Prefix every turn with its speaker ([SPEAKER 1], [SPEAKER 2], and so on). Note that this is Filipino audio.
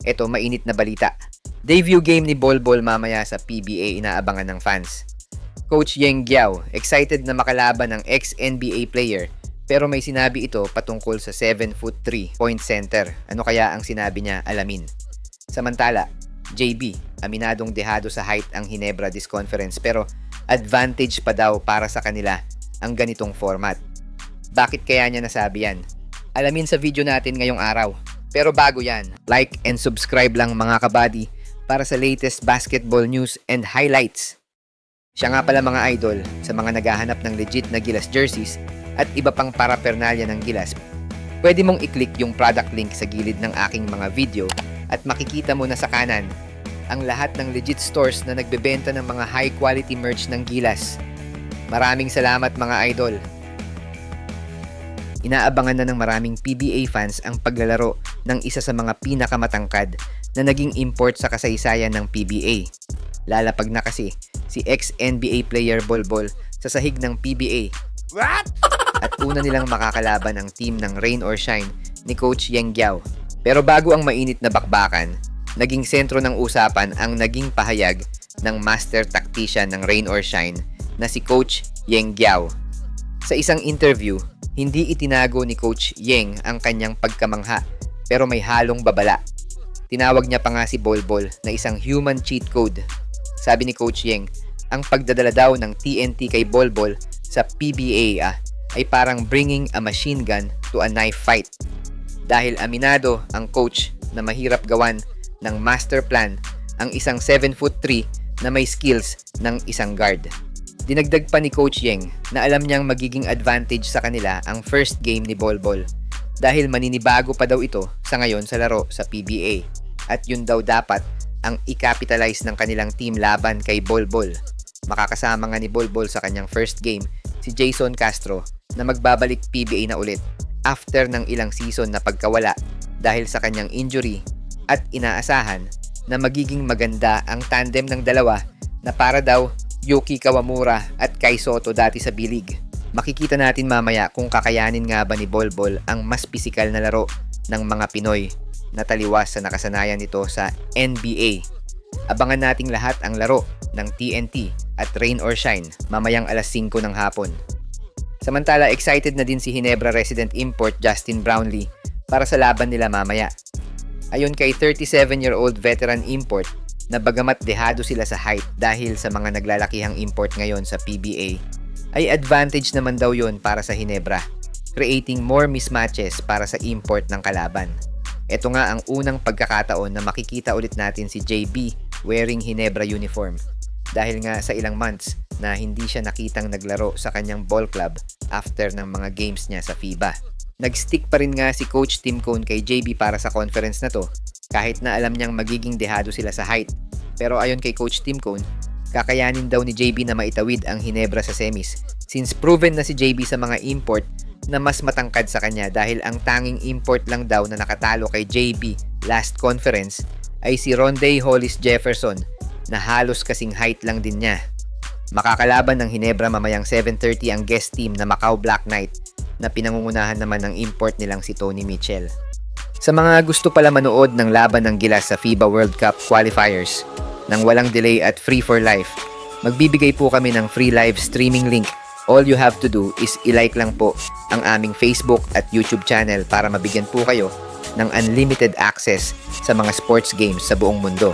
[SPEAKER 1] Eto, mainit na balita. Debut game ni Bolbol mamaya sa PBA inaabangan ng fans. Coach Yeng Giao, excited na makalaban ng ex-NBA player pero may sinabi ito patungkol sa 7'3" point center. Ano kaya ang sinabi niya? Alamin. Samantala, JB, aminadong dehado sa height ang Hinebra this conference pero advantage pa daw para sa kanila ang ganitong format. Bakit kaya niya nasabi yan? Alamin sa video natin ngayong araw. Pero bago yan, like and subscribe lang mga kabady para sa latest basketball news and highlights. Siya nga pala mga idol sa mga naghahanap ng legit na Gilas jerseys at iba pang parapernalya ng Gilas. Pwede mong i-click yung product link sa gilid ng aking mga video at makikita mo na sa kanan ang lahat ng legit stores na nagbebenta ng mga high quality merch ng Gilas. Maraming salamat mga idol. Inaabangan na ng maraming PBA fans ang paglalaro ng isa sa mga pinakamatangkad na naging import sa kasaysayan ng PBA. Lalapag na kasi si ex-NBA player Bolbol sa sahig ng PBA. What? At una nilang makakalaban ang team ng Rain or Shine ni Coach Yeng Giao. Pero bago ang mainit na bakbakan, naging sentro ng usapan ang naging pahayag ng master tactician ng Rain or Shine na si Coach Yeng Giao. Sa isang interview, hindi itinago ni Coach Yeng ang kanyang pagkamangha pero may halong babala. Tinawag niya pa nga si Bolbol na isang human cheat code. Sabi ni Coach Yeng, ang pagdadala daw ng TNT kay Bolbol sa PBA ay parang bringing a machine gun to a knife fight. Dahil aminado ang coach na mahirap gawan ng master plan ang isang 7'3" na may skills ng isang guard. Dinagdag pa ni Coach Yeng na alam niyang magiging advantage sa kanila ang first game ni Bolbol dahil maninibago pa daw ito sa ngayon sa laro sa PBA at yun daw dapat ang i-capitalize ng kanilang team laban kay Bolbol. Makakasama nga ni Bolbol sa kanyang first game si Jason Castro na magbabalik PBA na ulit after ng ilang season na pagkawala dahil sa kanyang injury at inaasahan na magiging maganda ang tandem ng dalawa na para daw Yuki Kawamura at Kai Soto dati sa B-League. Makikita natin mamaya kung kakayanin nga ba ni Bolbol ang mas pisikal na laro ng mga Pinoy na taliwas sa nakasanayan nito sa NBA. Abangan nating lahat ang laro ng TNT at Rain or Shine mamayang alas 5 ng hapon. Samantala, excited na din si Hinebra resident import Justin Brownlee para sa laban nila mamaya. Ayon kay 37-year-old veteran import, na bagamat dehado sila sa height dahil sa mga naglalakihang import ngayon sa PBA, ay advantage naman daw yon para sa Hinebra, creating more mismatches para sa import ng kalaban. Ito nga ang unang pagkakataon na makikita ulit natin si JB wearing Hinebra uniform dahil nga sa ilang months na hindi siya nakitang naglaro sa kanyang ball club after ng mga games niya sa FIBA. Nag-stick pa rin nga si Coach Tim Cone kay JB para sa conference na to kahit na alam niyang magiging dehado sila sa height. Pero ayon kay Coach Tim Cone, kakayanin daw ni JB na maitawid ang Hinebra sa semis since proven na si JB sa mga import na mas matangkad sa kanya dahil ang tanging import lang daw na nakatalo kay JB last conference ay si Rondé Hollis Jefferson na halos kasing height lang din niya. Makakalaban ng Hinebra mamayang 7:30 ang guest team na Macau Black Knight na pinangungunahan naman ng import nilang si Tony Mitchell. Sa mga gusto pala manood ng laban ng Gilas sa FIBA World Cup qualifiers nang walang delay at free for life, magbibigay po kami ng free live streaming link. All you have to do is i-like lang po ang aming Facebook at YouTube channel para mabigyan po kayo ng unlimited access sa mga sports games sa buong mundo.